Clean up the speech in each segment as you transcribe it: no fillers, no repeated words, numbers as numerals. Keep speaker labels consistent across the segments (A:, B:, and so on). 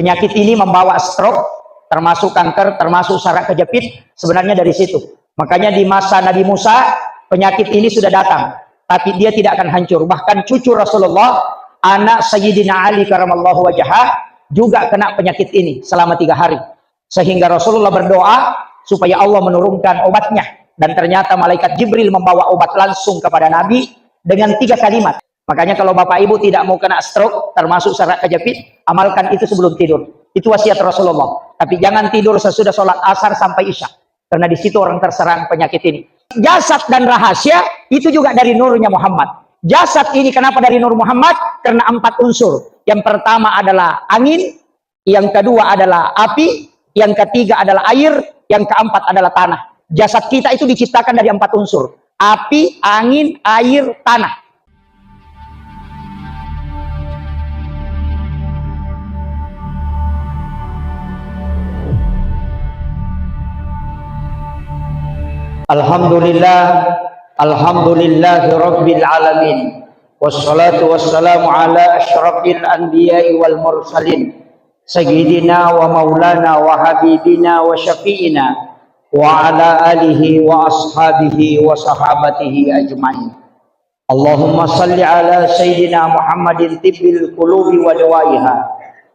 A: Penyakit ini membawa stroke, termasuk kanker, termasuk saraf kejepit, sebenarnya dari situ. Makanya di masa Nabi Musa, penyakit ini sudah datang, tapi dia tidak akan hancur. Bahkan cucu Rasulullah, anak Sayyidina Ali karamallahu wajhah, juga kena penyakit ini selama 3 hari. Sehingga Rasulullah berdoa supaya Allah menurunkan obatnya. Dan ternyata malaikat Jibril membawa obat langsung kepada Nabi dengan 3 kalimat. Makanya kalau Bapak Ibu tidak mau kena stroke, termasuk saraf kejepit, amalkan itu sebelum tidur. Itu wasiat Rasulullah. Tapi jangan tidur sesudah sholat asar sampai isya. Karena di situ orang terserang penyakit ini. Jasad dan rahasia itu juga dari nurnya Muhammad. Jasad ini kenapa dari nur Muhammad? Karena 4 unsur. Yang pertama adalah angin, yang kedua adalah api, yang ketiga adalah air, yang keempat adalah tanah. Jasad kita itu diciptakan dari 4 unsur. Api, angin, air, tanah. Alhamdulillahi Rabbil Alamin. Wassalatu wassalamu ala ashrafil anbiya'i wal mursalin. Sayyidina wa maulana wa habibina wa syafi'ina wa ala alihi wa ashabihi wa sahabatihi ajma'in. Allahumma salli ala Sayyidina Muhammadin tibbil qulubi wa dawaiha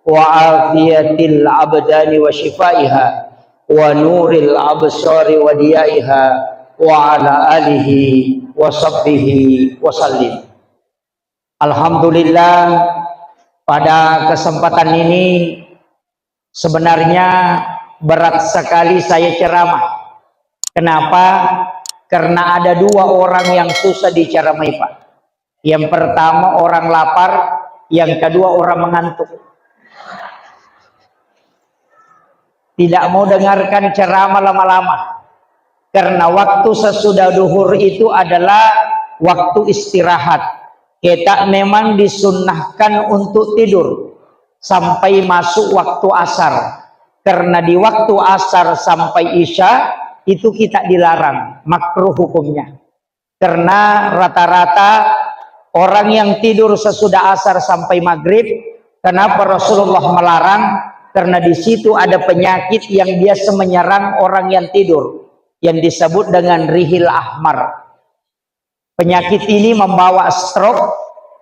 A: wa afiyatil abdani wa shifaiha wa nuril absari wa diyaiha wa ala alihi wa sahbihi wa sallim. Alhamdulillah, pada kesempatan ini sebenarnya berat sekali saya ceramah. Kenapa? Karena ada 2 orang yang susah diceramai, Pak. Yang pertama orang lapar, yang kedua orang mengantuk. Tidak mau dengarkan ceramah lama-lama. Karena waktu sesudah duhur itu adalah waktu istirahat. Kita memang disunnahkan untuk tidur sampai masuk waktu asar. Karena di waktu asar sampai isya itu kita dilarang, makruh hukumnya. Karena rata-rata orang yang tidur sesudah asar sampai maghrib, kenapa Rasulullah melarang? Karena di situ ada penyakit yang biasa menyerang orang yang tidur, yang disebut dengan rihil ahmar. Penyakit ini membawa stroke,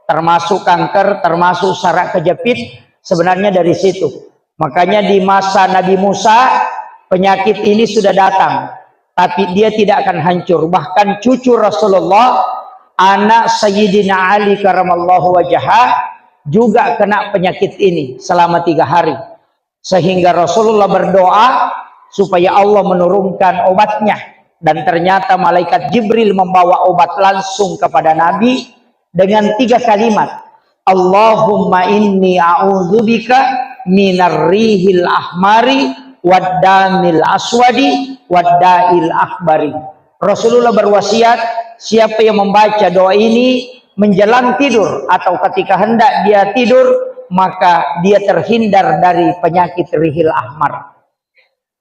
A: termasuk kanker, termasuk saraf kejepit, sebenarnya dari situ. Makanya di masa Nabi Musa, penyakit ini sudah datang, tapi dia tidak akan hancur. Bahkan cucu Rasulullah, anak Sayyidina Ali karamallahu wajhah, juga kena penyakit ini selama 3 hari. Sehingga Rasulullah berdoa supaya Allah menurunkan obatnya. Dan ternyata malaikat Jibril membawa obat langsung kepada Nabi dengan 3 kalimat. Allahumma inni a'udzubika minar rihil ahmari waddamil aswadi wadda'il akbari. Rasulullah berwasiat, siapa yang membaca doa ini menjelang tidur atau ketika hendak dia tidur, maka dia terhindar dari penyakit rihil ahmar.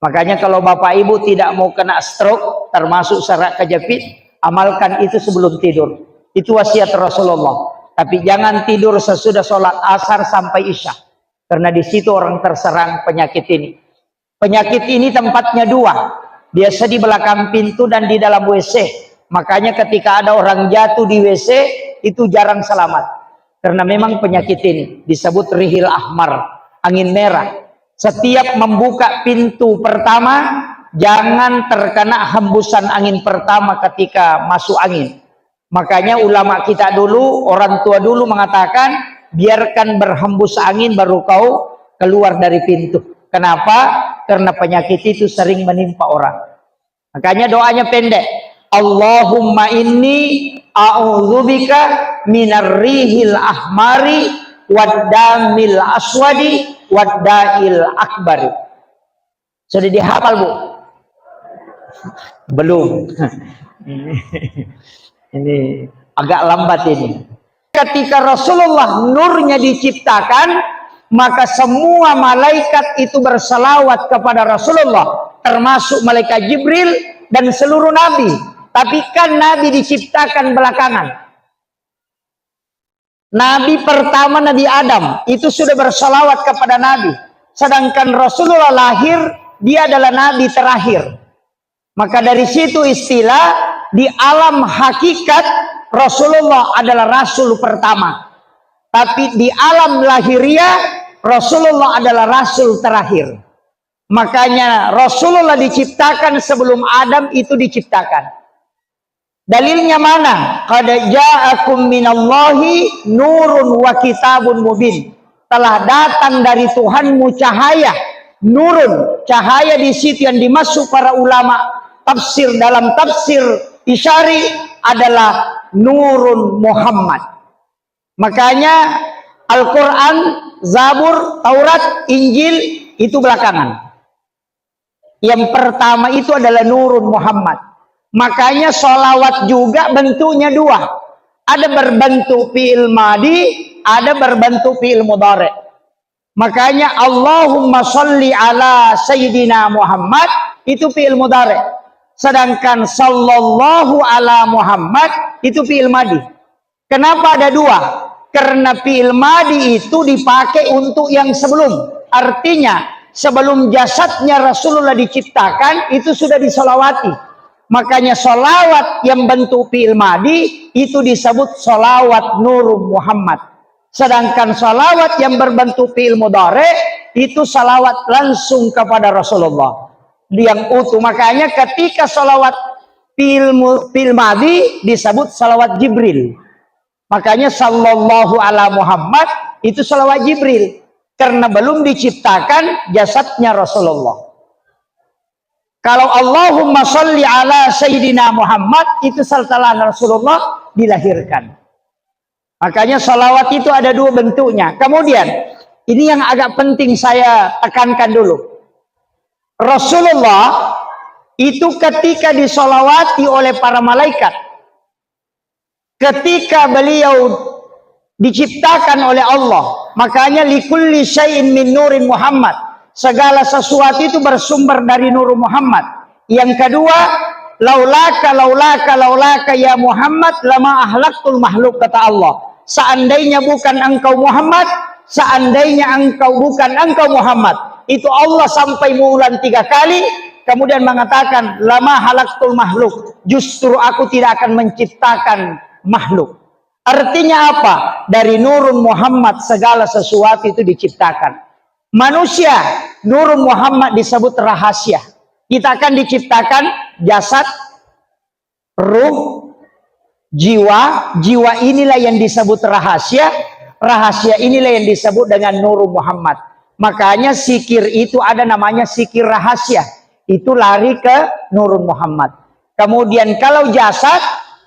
A: Makanya kalau Bapak Ibu tidak mau kena stroke, termasuk saraf kejepit, amalkan itu sebelum tidur. Itu wasiat Rasulullah. Tapi jangan tidur sesudah sholat asar sampai isya. Karena di situ orang terserang penyakit ini. Penyakit ini tempatnya 2. Biasa di belakang pintu dan di dalam WC. Makanya ketika ada orang jatuh di WC, itu jarang selamat. Karena memang penyakit ini disebut rihil ahmar, angin merah. Setiap membuka pintu pertama, jangan terkena hembusan angin pertama ketika masuk angin. Makanya ulama kita dulu, orang tua dulu mengatakan, biarkan berhembus angin baru kau keluar dari pintu. Kenapa? Karena penyakit itu sering menimpa orang. Makanya doanya pendek. Allahumma inni a'udzubika minar rihil ahmari waddamil aswadi wadda'il akbari. Sudah dihafal, Bu? Belum. Ini agak lambat ini. Ketika Rasulullah nurnya diciptakan, maka semua malaikat itu berselawat kepada Rasulullah, termasuk malaikat Jibril dan seluruh nabi. Tapi kan Nabi diciptakan belakangan. Nabi pertama Nabi Adam itu sudah bersalawat kepada Nabi. sedangkan Rasulullah lahir, dia adalah nabi terakhir. Maka dari situ istilah di alam hakikat Rasulullah adalah rasul pertama, tapi di alam lahiriah Rasulullah adalah rasul terakhir. Makanya Rasulullah diciptakan sebelum Adam itu diciptakan. Dalilnya mana? Qad ja'akum minallahi nurun wa kitabun mubin. Telah datang dari Tuhanmu cahaya, nurun, cahaya di situ yang dimaksud para ulama tafsir dalam tafsir Isyari adalah nurun Muhammad. Makanya Al-Quran, Zabur, Taurat, Injil itu belakangan. Yang pertama itu adalah nurun Muhammad. Makanya sholawat juga bentuknya dua. Ada berbentuk fi'il madi, ada berbentuk fi'il mudhari. Makanya Allahumma sholli ala Sayyidina Muhammad itu fi'il mudhari. Sedangkan sallallahu ala Muhammad itu fi'il madi. Kenapa ada dua? Karena fi'il madi itu dipakai untuk yang sebelum. Artinya sebelum jasadnya Rasulullah diciptakan itu sudah disolawati. Makanya solawat yang bentuk fi'il madi itu disebut solawat Nur Muhammad. Sedangkan solawat yang berbentuk fi'il mudhari itu salawat langsung kepada Rasulullah yang utuh. Makanya ketika solawat fi'il madi disebut salawat Jibril. Makanya sallallahu ala Muhammad itu salawat Jibril. Karena belum diciptakan jasadnya Rasulullah. Kalau Allahumma sholli ala Sayyidina Muhammad itu setelah Rasulullah dilahirkan. Makanya salawat itu ada dua bentuknya. Kemudian ini yang agak penting saya tekankan dulu. Rasulullah itu ketika disolawati oleh para malaikat, ketika beliau diciptakan oleh Allah, makanya likulli syai'in min nurin Muhammad, segala sesuatu itu bersumber dari nur Muhammad. Yang kedua, laulaka ya Muhammad lama ahlaktul makhluk, kata Allah. Seandainya bukan engkau Muhammad, seandainya engkau bukan engkau Muhammad, itu Allah sampai mengulang 3 kali, kemudian mengatakan lama halaktul makhluk, justru aku tidak akan menciptakan makhluk. Artinya apa? Dari nurun Muhammad segala sesuatu itu diciptakan. Manusia, nurun Muhammad disebut rahasia. Kita akan diciptakan jasad, ruh, jiwa. Jiwa inilah yang disebut rahasia. Rahasia inilah yang disebut dengan nurun Muhammad. Makanya zikir itu ada namanya zikir rahasia. Itu lari ke nurun Muhammad. Kemudian kalau jasad,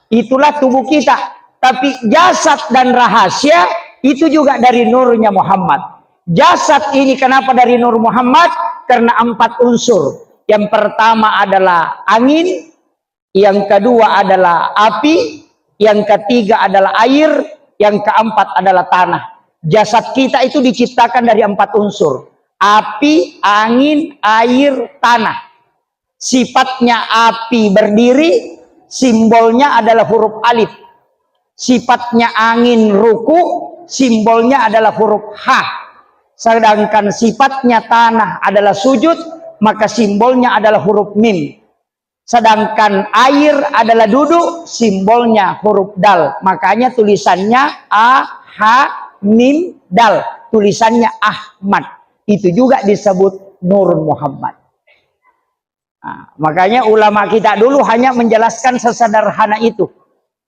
A: itulah tubuh kita. Tapi jasad dan rahasia itu juga dari nurnya Muhammad. Jasad ini kenapa dari nur Muhammad? Karena 4 unsur. Yang pertama adalah angin, yang kedua adalah api, yang ketiga adalah air, yang keempat adalah tanah. Jasad kita itu diciptakan dari 4 unsur. Api, angin, air, tanah. Sifatnya api berdiri, simbolnya adalah huruf alif. Sifatnya angin ruku, simbolnya adalah huruf H. Sedangkan sifatnya tanah adalah sujud, maka simbolnya adalah huruf mim. Sedangkan air adalah duduk, simbolnya huruf dal. Makanya tulisannya A, H, mim, dal. Tulisannya Ahmad. Itu juga disebut Nur Muhammad. Nah, makanya ulama kita dulu hanya menjelaskan sesederhana itu.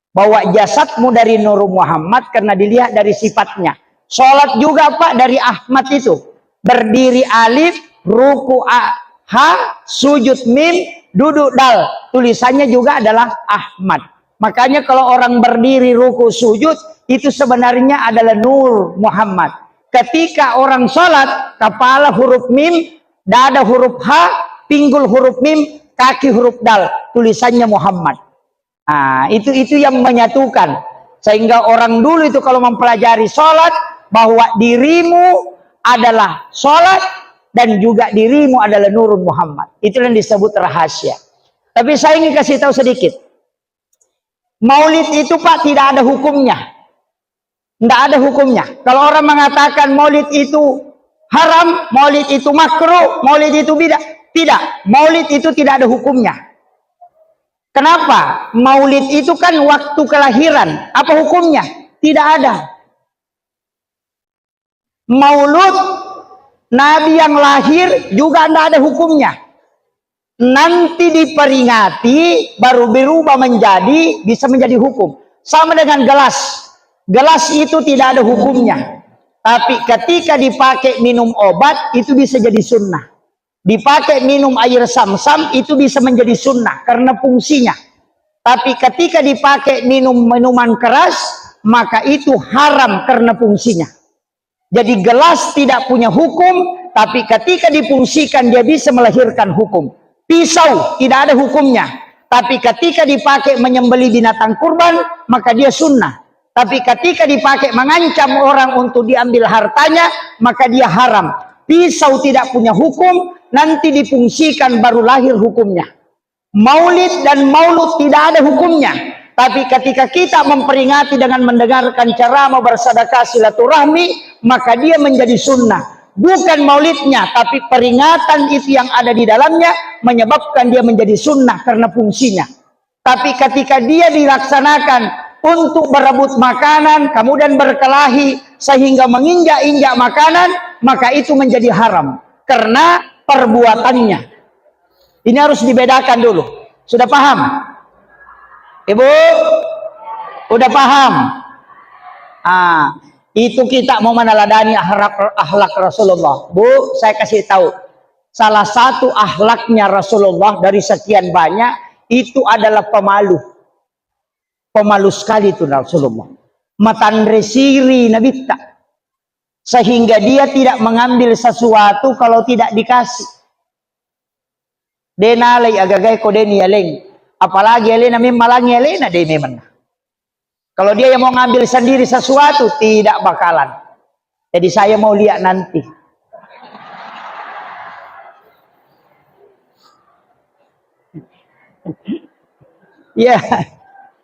A: Bahwa jasadmu dari Nur Muhammad karena dilihat dari sifatnya. Sholat juga Pak dari Ahmad itu. Berdiri alif, ruku A, H, sujud mim, duduk dal. Tulisannya juga adalah Ahmad. Makanya kalau orang berdiri ruku sujud, itu sebenarnya adalah Nur Muhammad. Ketika orang sholat, kepala huruf mim, dada huruf H, pinggul huruf mim, kaki huruf dal. Tulisannya Muhammad. Nah, itu yang menyatukan. Sehingga orang dulu itu kalau mempelajari sholat, bahwa dirimu adalah sholat, dan juga dirimu adalah Nurun Muhammad. Itu yang disebut rahasia. Tapi saya ingin kasih tahu sedikit. Maulid itu Pak tidak ada hukumnya. Tidak ada hukumnya. Kalau orang mengatakan maulid itu haram, maulid itu makruh, maulid itu bidah. Tidak, maulid itu tidak ada hukumnya. Kenapa? Maulid itu kan waktu kelahiran. Apa hukumnya? Tidak ada. Maulud Nabi yang lahir juga tidak ada hukumnya. Nanti diperingati baru berubah bisa menjadi hukum. Sama dengan gelas. Gelas itu tidak ada hukumnya. Tapi ketika dipakai minum obat itu bisa jadi sunnah. Dipakai minum air sam-sam itu bisa menjadi sunnah karena fungsinya. Tapi ketika dipakai minum minuman keras maka itu haram karena fungsinya. Jadi gelas tidak punya hukum, tapi ketika difungsikan dia bisa melahirkan hukum. Pisau tidak ada hukumnya, tapi ketika dipakai menyembelih binatang kurban maka dia sunnah. Tapi ketika dipakai mengancam orang untuk diambil hartanya maka dia haram. Pisau tidak punya hukum, nanti difungsikan baru lahir hukumnya. Maulid dan maulud tidak ada hukumnya. Tapi ketika kita memperingati dengan mendengarkan ceramah bersedekah silaturahmi, maka dia menjadi sunnah. Bukan maulidnya, tapi peringatan itu yang ada di dalamnya menyebabkan dia menjadi sunnah karena fungsinya. Tapi ketika dia dilaksanakan untuk berebut makanan, kemudian berkelahi sehingga menginjak-injak makanan, maka itu menjadi haram karena perbuatannya. Ini harus dibedakan dulu. Sudah paham? Ibu, udah paham? Itu kita mau meneladani akhlak Rasulullah. Bu, saya kasih tahu. Salah satu akhlaknya Rasulullah dari sekian banyak, itu adalah pemalu. Pemalu sekali itu Rasulullah. Matandre siri nabita. Sehingga dia tidak mengambil sesuatu kalau tidak dikasih. Denalay agagay ko deni aleng. Apalagi alena malangi alena deh memang. Kalau dia yang mau ngambil sendiri sesuatu tidak bakalan. Jadi saya mau lihat nanti. Ya,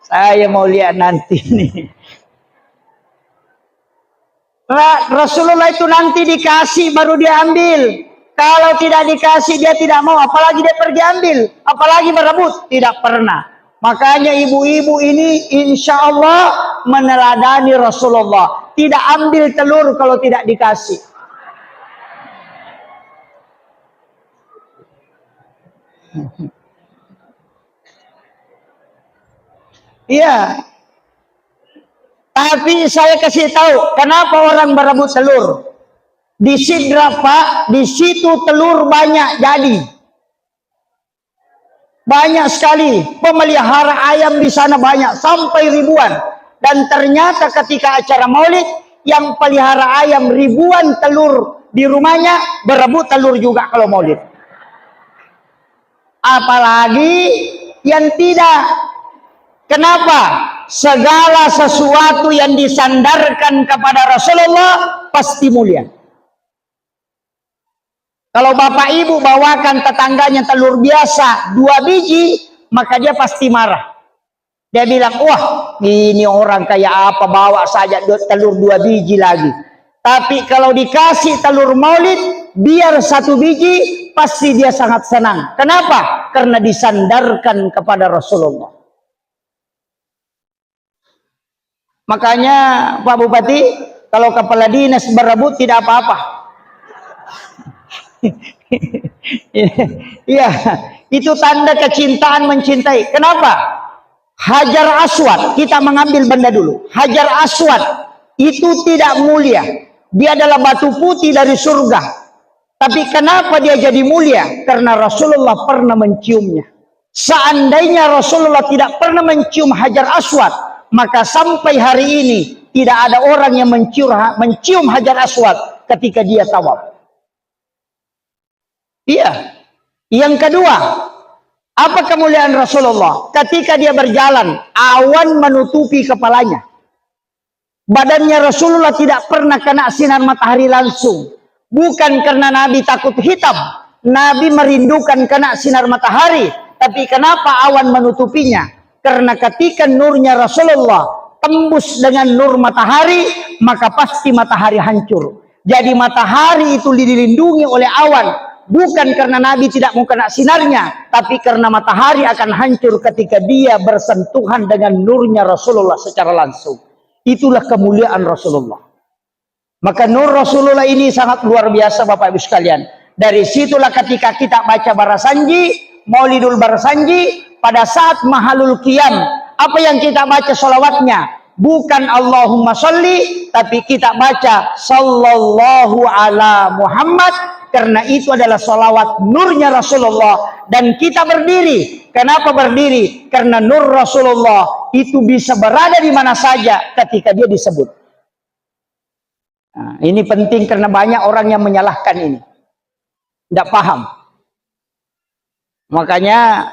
A: saya mau lihat nanti nih. Rasulullah itu nanti dikasih baru dia ambil. Kalau tidak dikasih dia tidak mau, apalagi dia pergi ambil, apalagi berebut, tidak pernah. Makanya ibu-ibu ini insya Allah meneladani Rasulullah. Tidak ambil telur kalau tidak dikasih. Iya. Tapi saya kasih tahu, kenapa orang berebut telur? Di Sidra Pak, di situ telur banyak jadi. Banyak sekali pemelihara ayam di sana banyak sampai ribuan. Dan ternyata ketika acara Maulid yang pelihara ayam ribuan telur di rumahnya berebut telur juga kalau Maulid. Apalagi yang tidak. Kenapa? Segala sesuatu yang disandarkan kepada Rasulullah pasti mulia. Kalau bapak ibu bawakan tetangganya telur biasa 2 biji, maka dia pasti marah. Dia bilang, wah ini orang kayak apa bawa saja telur 2 biji lagi. Tapi kalau dikasih telur Maulid, biar 1 biji, pasti dia sangat senang. Kenapa? Karena disandarkan kepada Rasulullah. Makanya Pak Bupati, kalau kepala dinas berebut tidak apa-apa. Iya, itu tanda kecintaan mencintai. Kenapa? Hajar Aswad, kita mengambil benda dulu. Hajar Aswad itu tidak mulia. Dia adalah batu putih dari surga. Tapi kenapa dia jadi mulia? Karena Rasulullah pernah menciumnya. Seandainya Rasulullah tidak pernah mencium Hajar Aswad, maka sampai hari ini tidak ada orang yang mencium Hajar Aswad ketika dia tawaf. Iya. Yang kedua, apa kemuliaan Rasulullah? Ketika dia berjalan, awan menutupi kepalanya. Badannya Rasulullah tidak pernah kena sinar matahari langsung. Bukan karena Nabi takut hitam. Nabi merindukan kena sinar matahari. Tapi kenapa awan menutupinya? Karena ketika nurnya Rasulullah tembus dengan nur matahari, maka pasti matahari hancur. Jadi matahari itu dilindungi oleh awan, bukan karena Nabi tidak mau kena sinarnya, tapi karena matahari akan hancur ketika dia bersentuhan dengan nurnya Rasulullah secara langsung. Itulah kemuliaan Rasulullah. Maka nur Rasulullah ini sangat luar biasa Bapak Ibu sekalian. Dari situlah ketika kita baca Barasanji, Maulidul Barasanji, pada saat Mahalul Qiyam, apa yang kita baca sholawatnya? Bukan Allahumma sholli, tapi kita baca Sallallahu ala Muhammad, karena itu adalah sholawat nurnya Rasulullah. Dan kita berdiri. Kenapa berdiri? Karena nur Rasulullah itu bisa berada di mana saja ketika dia disebut. Nah, ini penting karena banyak orang yang menyalahkan ini. Tidak paham. Makanya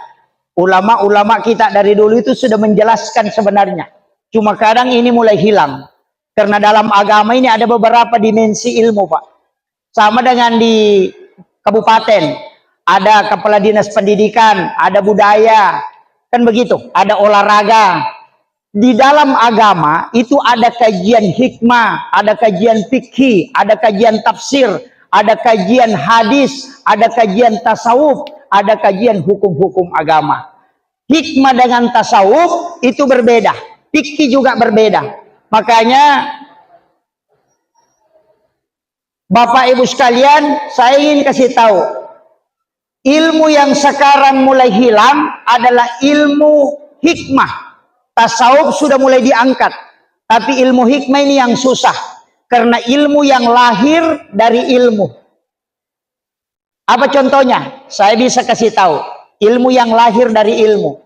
A: ulama-ulama kita dari dulu itu sudah menjelaskan sebenarnya. Cuma kadang ini mulai hilang. Karena dalam agama ini ada beberapa dimensi ilmu, Pak. Sama dengan di kabupaten. Ada kepala dinas pendidikan, ada budaya. Kan begitu. Ada olahraga. Di dalam agama itu ada kajian hikmah, ada kajian fikih, ada kajian tafsir, ada kajian hadis, ada kajian tasawuf, ada kajian hukum-hukum agama. Hikmah dengan tasawuf itu berbeda, fikih juga berbeda. Makanya Bapak Ibu sekalian, saya ingin kasih tahu, ilmu yang sekarang mulai hilang adalah ilmu hikmah. Tasawuf sudah mulai diangkat, tapi ilmu hikmah ini yang susah, karena ilmu yang lahir dari ilmu. Apa contohnya? Saya bisa kasih tahu, ilmu yang lahir dari ilmu.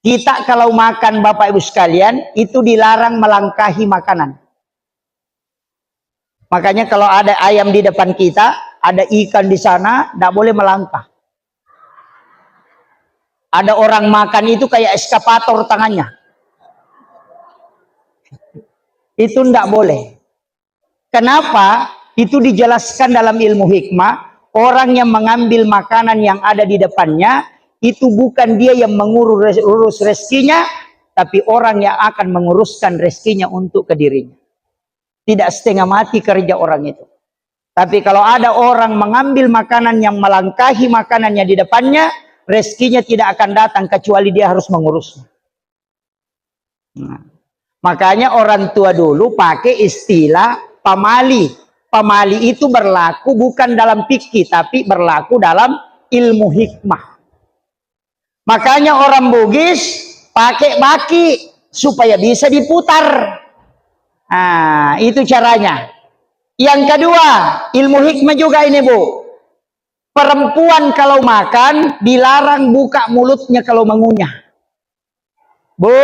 A: Kita kalau makan Bapak Ibu sekalian, itu dilarang melangkahi makanan. Makanya kalau ada ayam di depan kita, ada ikan di sana, tidak boleh melangkah. Ada orang makan itu kayak eskapator tangannya. Itu tidak boleh. Kenapa? Itu dijelaskan dalam ilmu hikmah. Orang yang mengambil makanan yang ada di depannya, itu bukan dia yang mengurus rezekinya, tapi orang yang akan menguruskan rezekinya untuk ke dirinya. Tidak setengah mati kerja orang itu. Tapi kalau ada orang mengambil makanan yang melangkahi makanannya di depannya, rezekinya tidak akan datang kecuali dia harus mengurusnya. Nah. Makanya orang tua dulu pakai istilah pamali. Pamali itu berlaku bukan dalam fikih, tapi berlaku dalam ilmu hikmah. Makanya orang Bugis pakai baki supaya bisa diputar. Nah, itu caranya. Yang kedua, ilmu hikmah juga ini, Bu. Perempuan kalau makan dilarang buka mulutnya kalau mengunyah. Bu,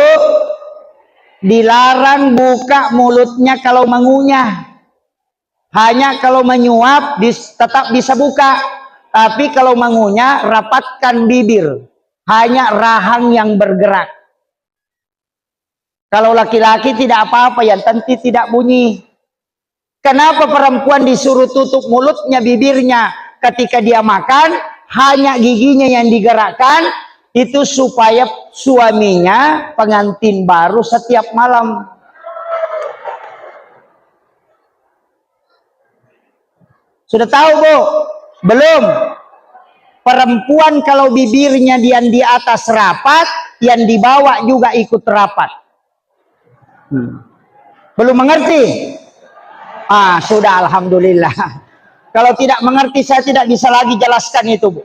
A: dilarang buka mulutnya kalau mengunyah. Hanya kalau menyuap tetap bisa buka. Tapi kalau mengunyah rapatkan bibir. Hanya rahang yang bergerak. Kalau laki-laki tidak apa-apa, yang tentu tidak bunyi. Kenapa perempuan disuruh tutup mulutnya, bibirnya ketika dia makan? Hanya giginya yang digerakkan. Itu supaya suaminya pengantin baru setiap malam. Sudah tahu, Bu? Belum. Perempuan kalau bibirnya yang di atas rapat, yang di bawah juga ikut rapat. Belum mengerti? Ah, sudah, alhamdulillah. Kalau tidak mengerti, saya tidak bisa lagi jelaskan itu, Bu.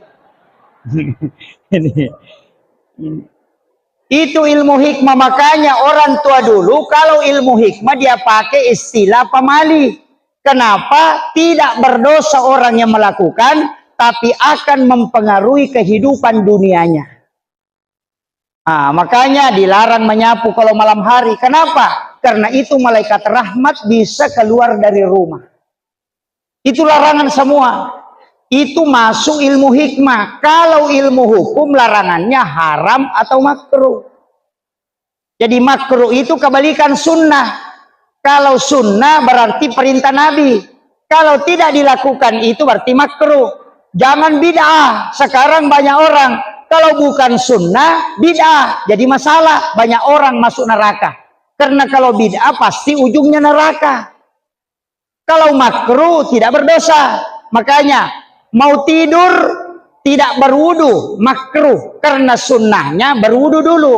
A: Itu ilmu hikmah. Makanya orang tua dulu kalau ilmu hikmah dia pakai istilah pamali. Kenapa? Tidak berdosa orang yang melakukan, tapi akan mempengaruhi kehidupan dunianya. Nah, makanya dilarang menyapu kalau malam hari. Kenapa? Karena itu malaikat rahmat bisa keluar dari rumah. Itu larangan semua. Itu masuk ilmu hikmah. Kalau ilmu hukum larangannya haram atau makruh. Jadi makruh itu kebalikan sunnah. Kalau sunnah berarti perintah Nabi. Kalau tidak dilakukan itu berarti makruh. Jangan bid'ah. Sekarang banyak orang kalau bukan sunnah bid'ah. Jadi masalah, banyak orang masuk neraka. Karena kalau bid'ah pasti ujungnya neraka. Kalau makruh tidak berdosa. Makanya mau tidur tidak berwudu makruh, karena sunnahnya berwudu dulu.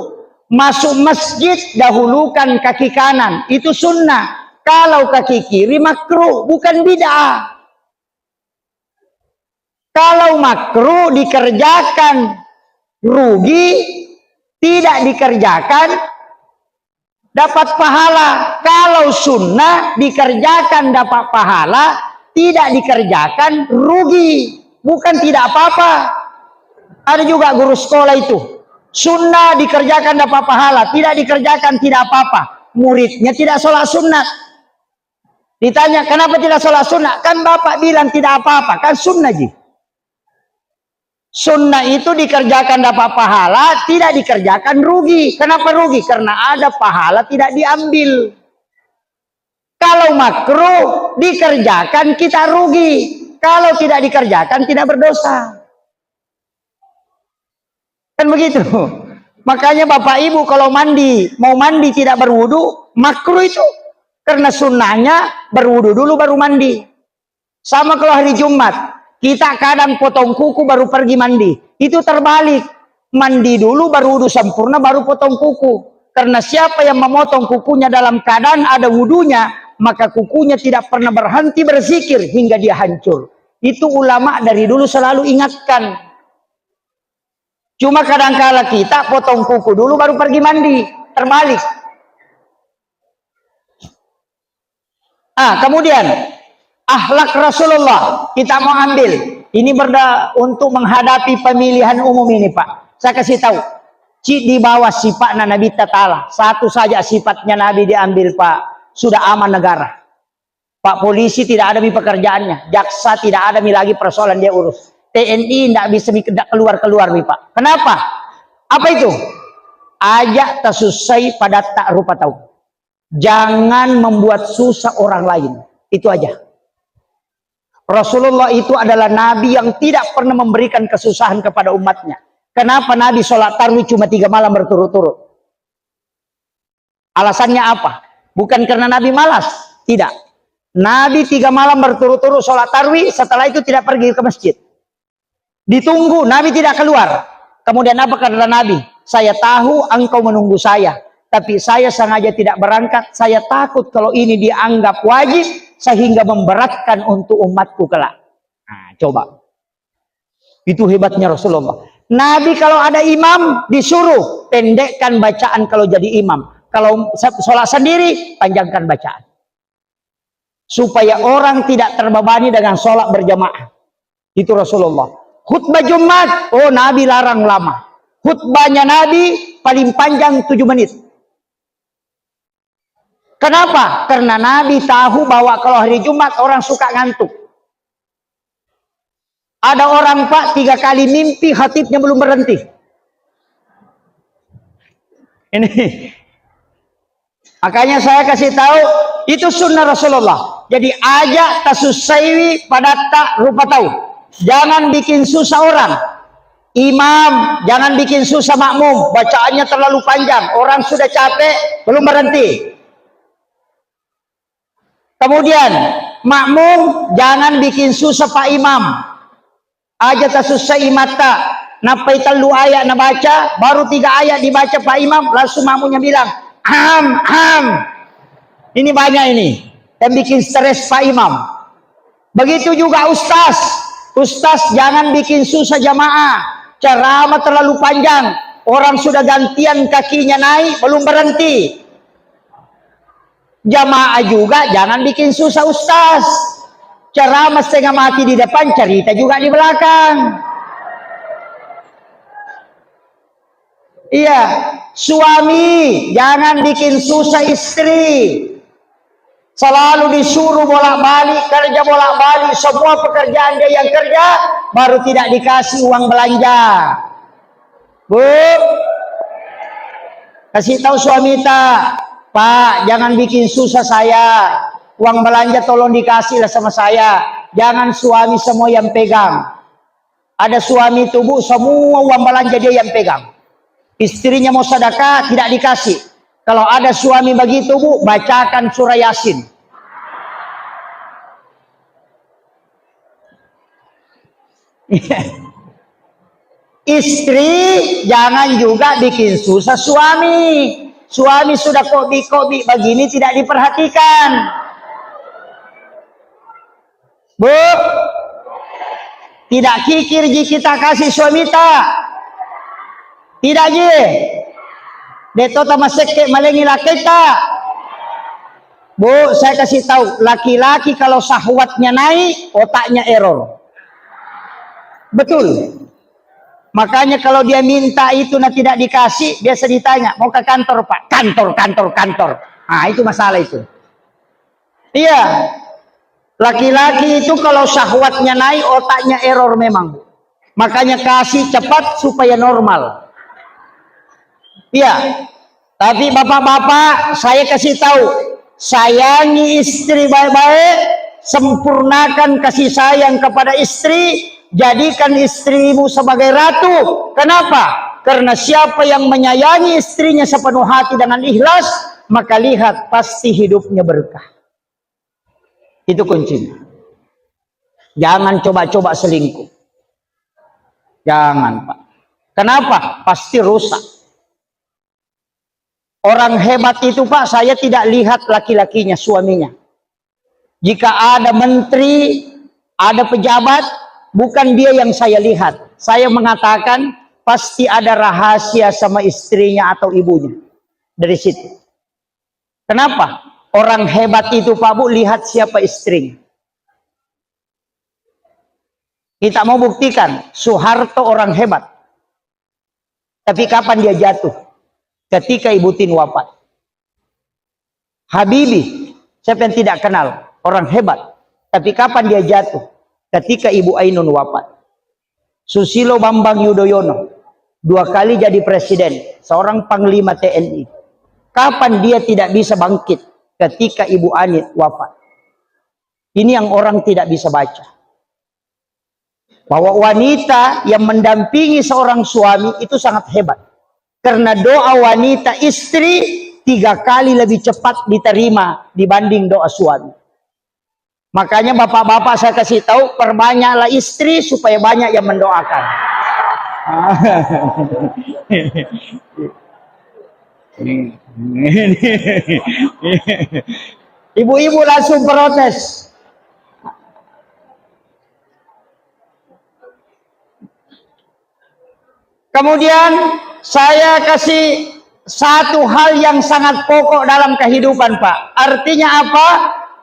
A: Masuk masjid dahulukan kaki kanan, itu sunnah. Kalau kaki kiri makruh, bukan bid'ah. Kalau makruh dikerjakan rugi, tidak dikerjakan dapat pahala. Kalau sunnah dikerjakan dapat pahala, tidak dikerjakan rugi, bukan tidak apa-apa. Ada juga guru sekolah itu, sunnah dikerjakan dapat pahala, tidak dikerjakan tidak apa-apa. Muridnya tidak sholat sunat. Ditanya, kenapa tidak sholat sunat? Kan bapak bilang tidak apa-apa, kan sunnah ji. Sunnah itu dikerjakan dapat pahala, tidak dikerjakan rugi. Kenapa rugi? Karena ada pahala tidak diambil. Kalau makruh dikerjakan kita rugi. Kalau tidak dikerjakan tidak berdosa. Kan begitu. Makanya bapak ibu kalau mandi, mau mandi tidak berwudu, makruh itu. Karena sunnahnya berwudu dulu baru mandi. Sama kalau hari Jumat, kita kadang potong kuku baru pergi mandi. Itu terbalik. Mandi dulu baru wudu sempurna baru potong kuku. Karena siapa yang memotong kukunya dalam keadaan ada wudunya, maka kukunya tidak pernah berhenti berzikir hingga dia hancur. Itu ulama dari dulu selalu ingatkan. Cuma kadang-kala kita potong kuku dulu baru pergi mandi. Terbalik. Kemudian akhlak Rasulullah kita mau ambil. Ini untuk menghadapi pemilihan umum ini Pak. Saya kasih tahu. Di bawah sifatnya Nabi Ta'ala. Satu saja sifatnya Nabi diambil Pak. Sudah aman negara. Pak polisi tidak ada pekerjaannya. Jaksa tidak ada lagi persoalan dia urus. TNI tidak bisa keluar-keluar Pak. Kenapa? Apa itu? Ajak tasusai pada tak rupa tahu. Jangan membuat susah orang lain. Itu aja. Rasulullah itu adalah Nabi yang tidak pernah memberikan kesusahan kepada umatnya. Kenapa Nabi sholat tarawih cuma 3 malam berturut-turut? Alasannya apa? Bukan karena Nabi malas. Tidak. Nabi 3 malam berturut-turut sholat tarawih, setelah itu tidak pergi ke masjid. Ditunggu, Nabi tidak keluar. Kemudian apa kata Nabi? Saya tahu engkau menunggu saya. Tapi saya sengaja tidak berangkat. Saya takut kalau ini dianggap wajib. Sehingga memberatkan untuk umatku kelak. Nah, coba. Itu hebatnya Rasulullah. Nabi kalau ada imam disuruh pendekkan bacaan kalau jadi imam. Kalau sholat sendiri panjangkan bacaan. Supaya orang tidak terbebani dengan sholat berjamaah. Itu Rasulullah. Khutbah Jumat, oh Nabi larang lama. Khutbahnya Nabi paling panjang 7 menit. Kenapa? Karena Nabi tahu bahwa kalau hari Jumat orang suka ngantuk. Ada orang Pak 3 kali mimpi khatibnya belum berhenti. Ini. Makanya saya kasih tahu itu sunnah Rasulullah. Jadi ajak tasusaiwi pada tak rupa tahu. Jangan bikin susah orang. Imam jangan bikin susah makmum. Bacaannya terlalu panjang. Orang sudah capek belum berhenti. Kemudian makmum jangan bikin susah Pak Imam. Aja tasusai mata. Napai telu ayat nak baca, baru 3 ayat dibaca Pak Imam, langsung makmumnya bilang, Ini banyak ini. Dan bikin stres Pak Imam. Begitu juga Ustaz. Ustaz jangan bikin susah jamaah. Ceramah terlalu panjang. Orang sudah gantian kakinya naik, belum berhenti. Jamaah juga jangan bikin susah Ustaz. Ceramah setengah mati di depan, cerita juga di belakang. Iya, suami jangan bikin susah istri. Selalu disuruh bolak-balik, kerja bolak-balik, semua pekerjaan dia yang kerja, baru tidak dikasih uang belanja. Bu, kasih tahu suami tak, Pak, jangan bikin susah saya. Uang belanja tolong dikasihlah sama saya. Jangan suami semua yang pegang. Ada suami itu Bu, semua uang belanja dia yang pegang. Istrinya mau sedekah, tidak dikasih. Kalau ada suami begitu Bu, bacakan surah Yasin. Istri jangan juga bikin susah suami. Suami sudah kobi-kobi begini tidak diperhatikan. Bu, tidak kikir ji kita kasih suami tak? Tidak ji. Deto tama seke malengi laki tak? Bu, saya kasih tahu, laki-laki kalau syahwatnya naik, otaknya error. Betul. Makanya kalau dia minta itu nah tidak dikasih, biasa ditanya, mau ke kantor Pak? Kantor. Nah itu masalah itu. Iya. Laki-laki itu kalau syahwatnya naik, otaknya error memang. Makanya kasih cepat supaya normal. Iya. Tapi bapak-bapak, saya kasih tahu, sayangi istri baik-baik, sempurnakan kasih sayang kepada istri. Jadikan istrimu sebagai ratu. Kenapa? Karena siapa yang menyayangi istrinya sepenuh hati dengan ikhlas, maka lihat pasti hidupnya berkah. Itu kuncinya. Jangan coba-coba selingkuh. Jangan, Pak. Kenapa? Pasti rusak. Orang hebat itu, Pak, saya tidak lihat laki-lakinya, suaminya. Jika ada menteri, ada pejabat, bukan dia yang saya lihat. Saya mengatakan pasti ada rahasia sama istrinya atau ibunya. Dari situ. Kenapa? Orang hebat itu Pak Bu, lihat siapa istrinya. Kita mau buktikan, Soeharto orang hebat. Tapi kapan dia jatuh? Ketika Ibu Tin wafat. Habibie, siapa yang tidak kenal? Orang hebat. Tapi kapan dia jatuh? Ketika Ibu Ainun wafat. Susilo Bambang Yudhoyono 2 kali jadi presiden, seorang panglima TNI. Kapan dia tidak bisa bangkit? Ketika Ibu Ani wafat. Ini yang orang tidak bisa baca. Bahwa wanita yang mendampingi seorang suami itu sangat hebat. Karena doa wanita istri 3 kali lebih cepat diterima dibanding doa suami. Makanya bapak-bapak saya kasih tahu, perbanyaklah istri supaya banyak yang mendoakan. Ibu-ibu langsung protes. Kemudian saya kasih satu hal yang sangat pokok dalam kehidupan, Pak. Artinya apa?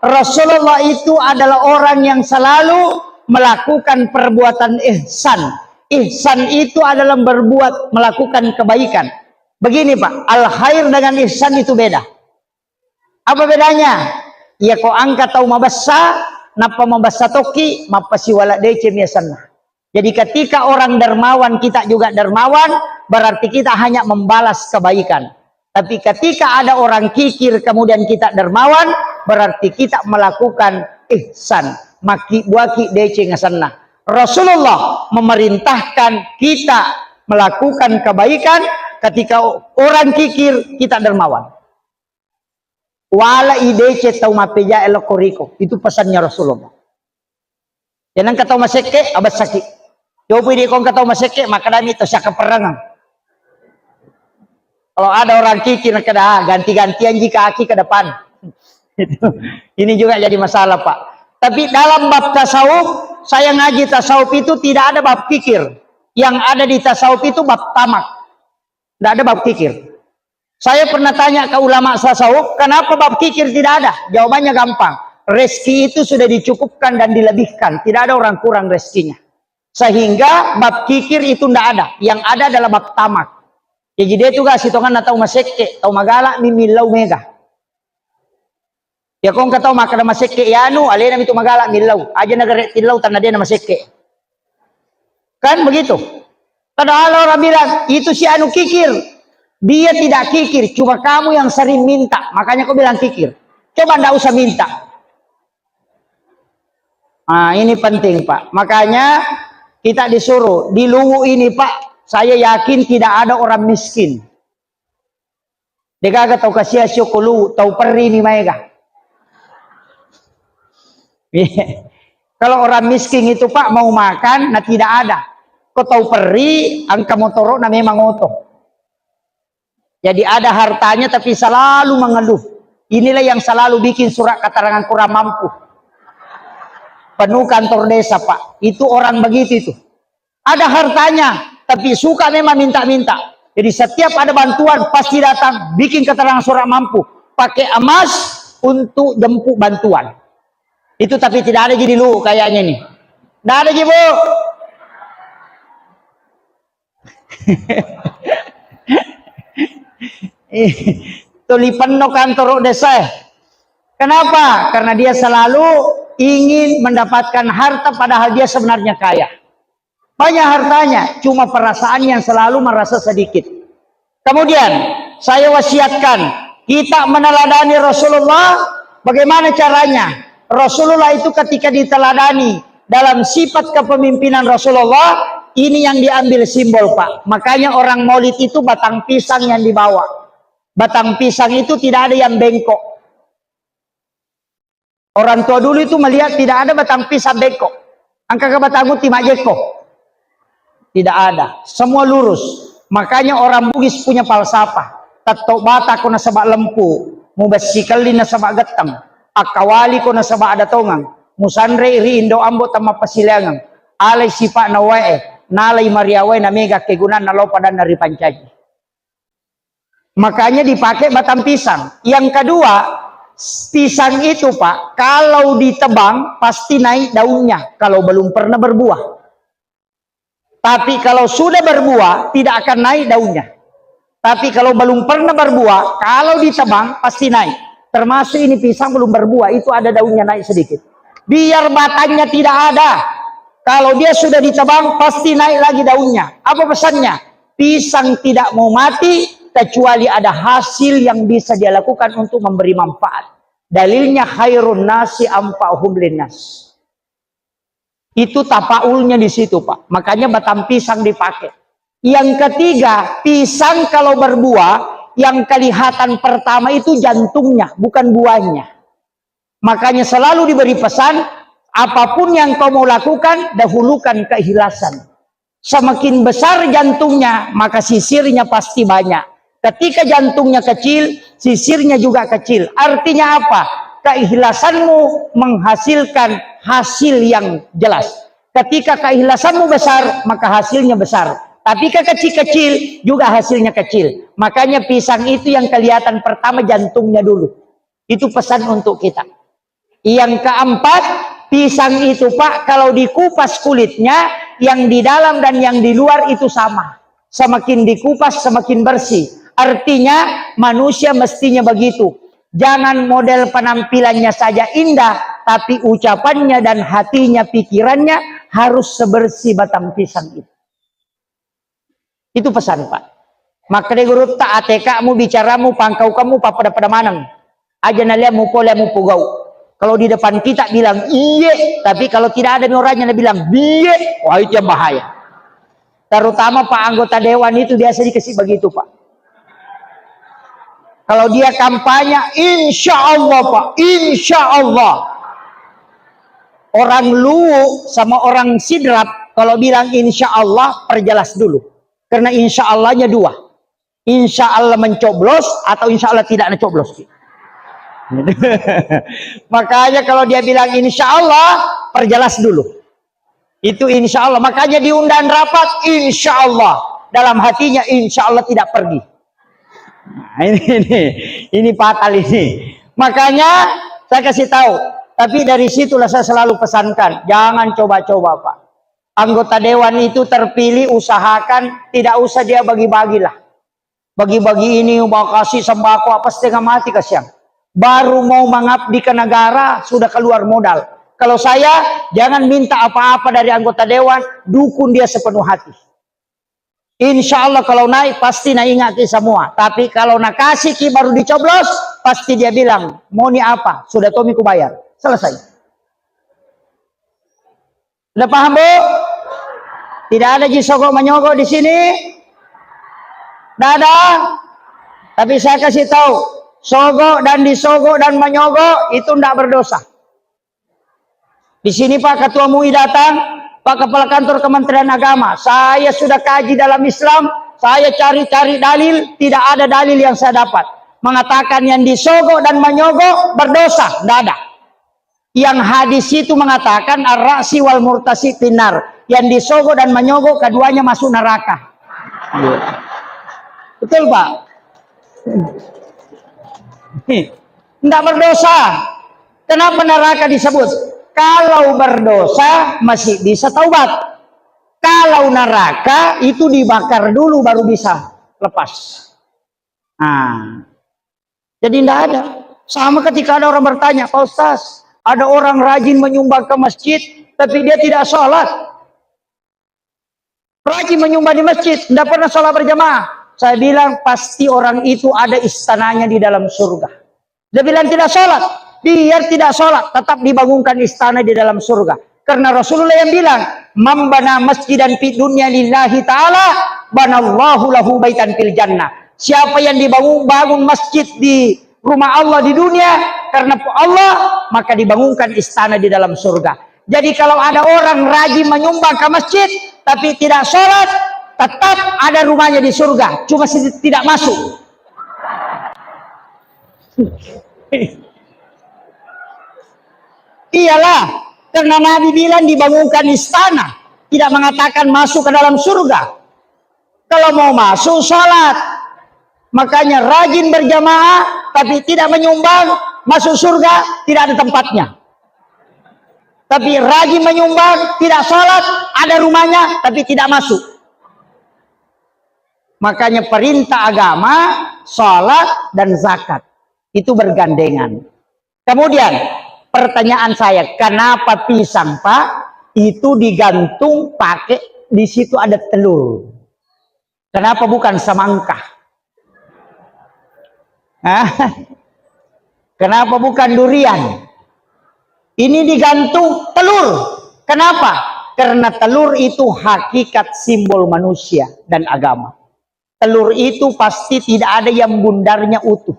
A: Rasulullah itu adalah orang yang selalu melakukan perbuatan ihsan. Ihsan itu adalah melakukan kebaikan. Begini Pak, al-khair dengan ihsan itu beda. Apa bedanya? Ya kau angkat tahu mabassa, napa mabassa toki, mapasi wala dece miasanna. Jadi ketika orang dermawan, kita juga dermawan, berarti kita hanya membalas kebaikan. Tapi ketika ada orang kikir kemudian kita dermawan, berarti kita melakukan ihsan. Maki buaki dece ngasanna. Rasulullah memerintahkan kita melakukan kebaikan, ketika orang kikir kita dermawan. Wala idece tau mapeja elokoriko. Itu pesannya Rasulullah. Jangan kata maseke abad sakit. Coba di kong kata maseke maka dami itu siya keperangan. Kalau ada orang kikir ganti-gantian jika kaki ke depan. Ini juga jadi masalah Pak. Tapi dalam bab tasawuf, saya ngaji tasawuf itu tidak ada bab kikir. Yang ada di tasawuf itu bab tamak. Tidak ada bab kikir. Saya pernah tanya ke ulama tasawuf, kenapa bab kikir tidak ada? Jawabannya gampang. Rezeki itu sudah dicukupkan dan dilebihkan. Tidak ada orang kurang rezekinya. Sehingga bab kikir itu tidak ada. Yang ada adalah bab tamak. Jadi dia juga sitongan atau maseke, atau magala mimilau mega. Ya kong katau maka na maseke yanu, alena itu magala milau. Aja negara tilau tanah dia na maseke. Kan begitu. Padahal orang bilang itu si anu kikir. Dia tidak kikir, cuma kamu yang sering minta. Makanya kau bilang kikir. Coba ndak usah minta. Nah, ini penting Pak. Makanya kita disuruh di Luwu ini Pak. Saya yakin tidak ada orang miskin. Deka tau kasih syukulu, tau peri ni mereka. Kalau orang miskin itu Pak mau makan, nah tidak ada. Kau tahu peri, angka motoro na memang oto. Jadi ada hartanya tapi selalu mengeluh. Inilah yang selalu bikin surat keterangan kurang mampu. Penuh kantor desa Pak. Itu orang begitu itu. Ada hartanya, tapi suka memang minta-minta. Jadi setiap ada bantuan pasti datang, bikin keterangan surat mampu. Pakai emas untuk jemput bantuan. Itu tapi tidak ada jadi lu kayaknya nih. Tidak ada jadi bu. Tulipan no kantor desa. Kenapa? Karena dia selalu ingin mendapatkan harta padahal dia sebenarnya kaya. Banyak hartanya, cuma perasaan yang selalu merasa sedikit. Kemudian saya wasiatkan kita meneladani Rasulullah. Bagaimana caranya? Rasulullah itu ketika diteladani dalam sifat kepemimpinan Rasulullah, ini yang diambil simbol Pak. Makanya orang maulid itu batang pisang yang dibawa. Batang pisang itu tidak ada yang bengkok. Orang tua dulu itu melihat tidak ada batang pisang bengkok. Angka ke batang uti majeko. Tidak ada. Semua lurus. Makanya orang Bugis punya falsafah. Tato bata ko na sabak lempu. Mubasikali na sabak getang. Akawali ko na sabak ada tongang. Musandre iri indo ambo tama pasilangang. Alay sipa na wae. Nalay mariaway na mega kegunan na lopadan dari pancaji. Makanya dipakai batang pisang. Yang kedua, pisang itu Pak, kalau ditebang pasti naik daunnya. Kalau belum pernah berbuah. Tapi kalau sudah berbuah, tidak akan naik daunnya. Tapi kalau belum pernah berbuah, kalau ditebang pasti naik. Termasuk ini pisang belum berbuah, itu ada daunnya naik sedikit. Biar batangnya tidak ada. Kalau dia sudah ditebang, pasti naik lagi daunnya. Apa pesannya? Pisang tidak mau mati, kecuali ada hasil yang bisa dia lakukan untuk memberi manfaat. Dalilnya khairun nasi ampa'hum linnas. Itu tapaulnya di situ Pak. Makanya batang pisang dipakai. Yang ketiga, pisang kalau berbuah, yang kelihatan pertama itu jantungnya, bukan buahnya. Makanya selalu diberi pesan, apapun yang kau mau lakukan, dahulukan keikhlasan. Semakin besar jantungnya, maka sisirnya pasti banyak. Ketika jantungnya kecil, sisirnya juga kecil. Artinya apa? Keikhlasanmu menghasilkan hasil yang jelas. Ketika keikhlasanmu besar, maka hasilnya besar. Tapi kecil-kecil juga hasilnya kecil. Makanya pisang itu yang kelihatan pertama jantungnya dulu. Itu pesan untuk kita. Yang keempat, pisang itu Pak, kalau dikupas kulitnya, yang di dalam dan yang di luar itu sama. Semakin dikupas, semakin bersih. Artinya manusia mestinya begitu. Jangan model penampilannya saja indah, tapi ucapannya dan hatinya, pikirannya harus sebersih batang pisang itu. Itu pesan Pak. Maka de guru tak atekamu bicaramu pangkau kamu pada manang. Aja nalia mu pola mu pugau. Kalau di depan kita bilang iye, tapi kalau tidak ada orangnya bilang biye, wah itu yang bahaya. Terutama Pak anggota dewan itu biasa dikasih begitu Pak. Kalau dia kampanye, insya Allah Pak, insya Allah. Orang luwu sama orang sidrap, kalau bilang insya Allah, perjelas dulu. Karena insya Allahnya dua. Insya Allah mencoblos, atau insya Allah tidak mencoblos. Makanya kalau dia bilang insya Allah, perjelas dulu. Itu insya Allah. Makanya diundang rapat, insya Allah. Dalam hatinya, insya Allah tidak pergi. Nah, ini fatal ini. Makanya saya kasih tahu. Tapi dari situlah saya selalu pesankan, jangan coba-coba Pak. Anggota dewan itu terpilih, usahakan tidak usah dia bagi-bagilah. Bagi-bagi ini, mau kasih sembako apa setengah mati kasihan. Baru mau mengabdi ke negara sudah keluar modal. Kalau saya jangan minta apa-apa dari anggota dewan, dukung dia sepenuh hati. Insya Allah kalau naik pasti nak ingat semua. Tapi kalau nak kasih ki baru dicoblos, pasti dia bilang mau ni apa? Sudah Tommy ku bayar. Selesai. Udah paham Bu? Tidak ada jisogok menyogok di sini. Dadah. Tapi saya kasih tahu, sogok dan disogok dan menyogok itu tidak berdosa. Di sini Pak Ketua MUI datang, Pak Kepala Kantor Kementerian Agama. Saya sudah kaji dalam Islam, saya cari-cari dalil, tidak ada dalil yang saya dapat mengatakan yang disogok dan menyogok berdosa, tidak ada. Yang hadis itu mengatakan ar-ra'si wal murtasi finar. Yang disogok dan menyogok keduanya masuk neraka. Betul Pak? Tidak berdosa. Kenapa neraka disebut? Kalau berdosa masih bisa taubat. Kalau neraka itu dibakar dulu baru bisa lepas. Nah, jadi tidak ada. Sama ketika ada orang bertanya, Pak Ustaz, ada orang rajin menyumbang ke masjid, tapi dia tidak sholat. Rajin menyumbang di masjid, tidak pernah sholat berjamaah. Saya bilang pasti orang itu ada istananya di dalam surga. Dia bilang tidak sholat, biar tidak sholat, tetap dibangunkan istana di dalam surga. Karena Rasulullah yang bilang, "Mambana masjidan fid dunya lillahi ta'ala, banallahu lahu baitan fil jannah." Siapa yang bangun masjid di rumah Allah di dunia karena Allah, maka dibangunkan istana di dalam surga. Jadi kalau ada orang rajin menyumbang ke masjid tapi tidak sholat, tetap ada rumahnya di surga, cuma tidak masuk. Iyalah, karena Nabi bilang dibangunkan istana, tidak mengatakan masuk ke dalam surga. Kalau mau masuk sholat, makanya rajin berjamaah tapi tidak menyumbang, masuk surga tidak ada tempatnya. Tapi rajin menyumbang, tidak sholat, ada rumahnya tapi tidak masuk. Makanya perintah agama, sholat dan zakat itu bergandengan. Kemudian pertanyaan saya, kenapa pisang Pak itu digantung pakai di situ ada telur? Kenapa bukan semangka? Kenapa bukan durian? Ini digantung telur. Kenapa? Karena telur itu hakikat simbol manusia dan agama. Telur itu pasti tidak ada yang bundarnya utuh.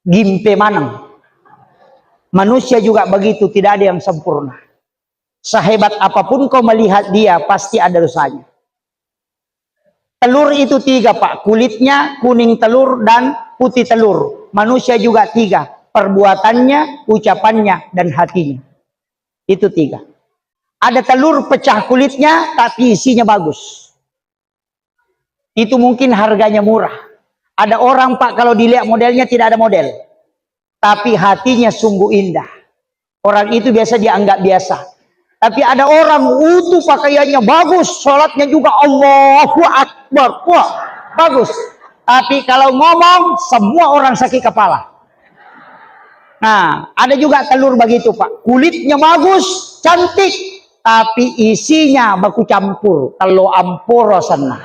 A: Gimpe manang. Manusia juga begitu, tidak ada yang sempurna. Sehebat apapun kau melihat dia, pasti ada dosanya. Telur itu 3 Pak, kulitnya, kuning telur, dan putih telur. Manusia juga 3, perbuatannya, ucapannya, dan hatinya. Itu 3. Ada telur pecah kulitnya, tapi isinya bagus. Itu mungkin harganya murah. Ada orang Pak, kalau dilihat modelnya tidak ada model. Tapi hatinya sungguh indah. Orang itu biasa dianggap biasa. Tapi ada orang utuh pakaiannya bagus, sholatnya juga Allahu Akbar, wah bagus. Tapi kalau ngomong semua orang sakit kepala. Nah, ada juga telur begitu Pak, kulitnya bagus, cantik, tapi isinya baku campur, kalau amporo sana.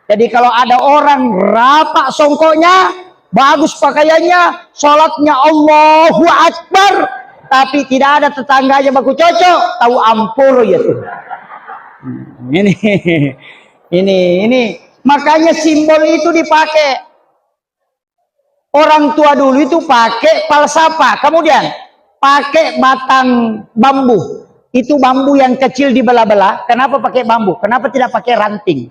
A: Jadi kalau ada orang rapak songkoknya, bagus pakaiannya, sholatnya Allahu Akbar, tapi tidak ada tetangganya baku cocok, tahu ampur ya tuh. Ini makanya simbol itu dipakai. Orang tua dulu itu pakai falsafah, kemudian pakai batang bambu. Itu bambu yang kecil dibelah-belah. Kenapa pakai bambu? Kenapa tidak pakai ranting?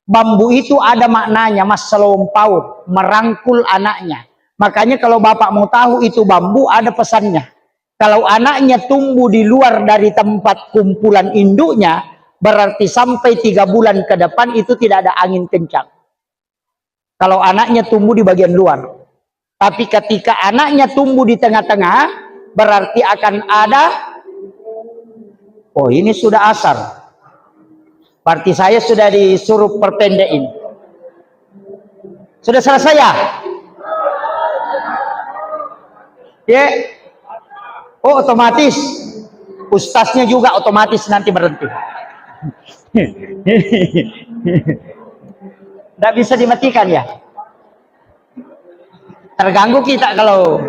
A: Bambu itu ada maknanya, mas selompau, merangkul anaknya. Makanya kalau bapak mau tahu itu bambu, ada pesannya. Kalau anaknya tumbuh di luar dari tempat kumpulan induknya, berarti sampai 3 bulan ke depan itu tidak ada angin kencang. Kalau anaknya tumbuh di bagian luar. Tapi ketika anaknya tumbuh di tengah-tengah, berarti akan ada, oh ini sudah asar. Berarti saya sudah disuruh perpendekin. Sudah selesai ya? Ya. Oh otomatis. Ustaznya juga otomatis nanti berhenti. Tidak bisa dimatikan ya? Terganggu kita kalau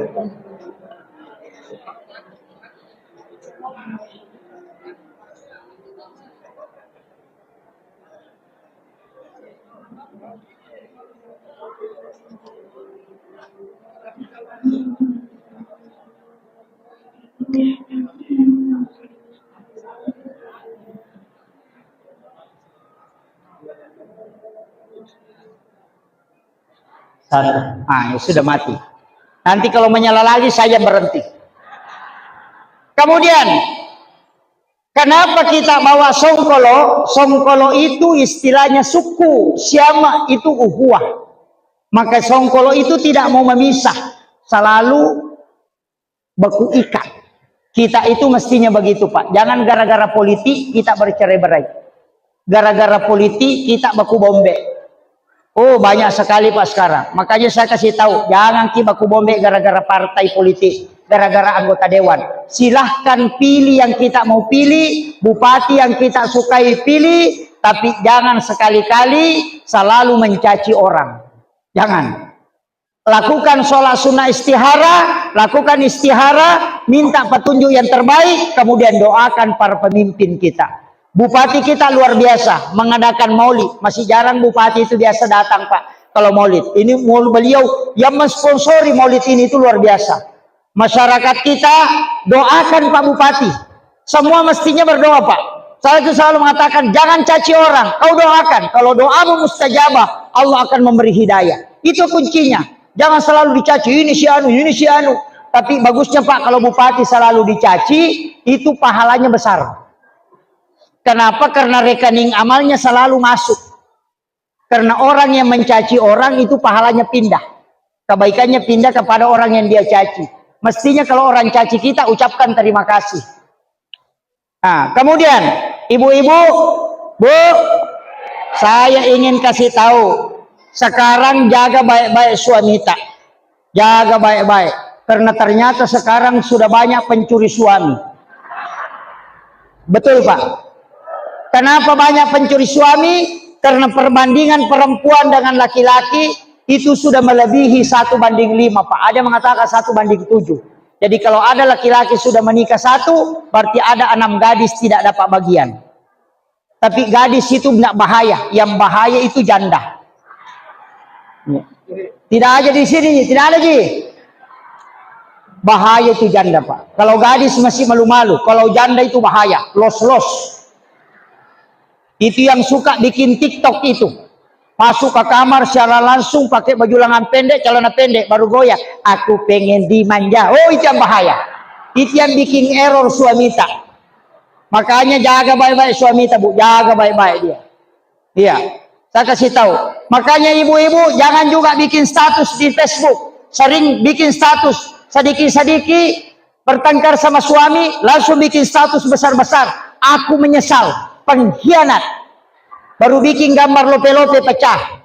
A: Satu. Ah, ya sudah mati. Nanti kalau menyala lagi saya berhenti. Kemudian, kenapa kita bawa songkolo? Songkolo itu istilahnya suku, siama itu uhuah. Maka songkolo itu tidak mau memisah, selalu baku ikat. Kita itu mestinya begitu, Pak. Jangan gara-gara politik kita bercerai-berai. Gara-gara politik kita baku bombe. Oh, banyak sekali Pak sekarang. Makanya saya kasih tahu, jangan kita baku bombe gara-gara partai politik, gara-gara anggota dewan. Silahkan pilih yang kita mau pilih, bupati yang kita sukai pilih, tapi jangan sekali-kali selalu mencaci orang. Jangan. Lakukan sholat sunnah istihara, lakukan istihara, minta petunjuk yang terbaik, kemudian doakan para pemimpin kita. Bupati kita luar biasa, mengadakan maulid. Masih jarang bupati itu biasa datang Pak, kalau maulid. Ini beliau yang mensponsori maulid ini itu luar biasa. Masyarakat kita doakan Pak Bupati. Semua mestinya berdoa Pak. Saya itu selalu mengatakan, jangan caci orang, kau doakan. Kalau doamu mustajabah, Allah akan memberi hidayah. Itu kuncinya. Jangan selalu dicaci, ini si anu, ini si anu. Tapi bagusnya Pak, kalau bupati selalu dicaci, itu pahalanya besar. Kenapa? Karena rekening amalnya selalu masuk. Karena orang yang mencaci orang itu pahalanya pindah. Kebaikannya pindah kepada orang yang dia caci. Mestinya kalau orang caci kita, ucapkan terima kasih. Nah, kemudian, ibu-ibu, Bu, saya ingin kasih tahu. Sekarang jaga baik-baik suami tak. Jaga baik-baik. Karena ternyata sekarang sudah banyak pencuri suami. Betul Pak? Kenapa banyak pencuri suami? Karena perbandingan perempuan dengan laki-laki itu sudah melebihi 1:5 Pak. Ada mengatakan 1:7. Jadi kalau ada laki-laki sudah menikah 1, berarti ada 6 gadis tidak dapat bagian. Tapi gadis itu tidak bahaya. Yang bahaya itu janda. Tidak aja di sini, tidak ada Ji. Bahaya itu janda Pak. Kalau gadis masih malu-malu, kalau janda itu bahaya, los-los. Itu yang suka bikin TikTok itu. Masuk ke kamar secara langsung pakai baju lengan pendek, celana pendek, baru goyah. Aku pengen dimanja. Oh, itu yang bahaya. Itu yang bikin error suami tak. Makanya jaga baik-baik suami tak, Bu. Jaga baik-baik dia. Iya. Saya kasih tahu. Makanya ibu-ibu jangan juga bikin status di Facebook. Sering bikin status sedikit-sedikit bertengkar sama suami, langsung bikin status besar-besar. Aku menyesal. Pengkhianat. Baru bikin gambar lope-lope pecah.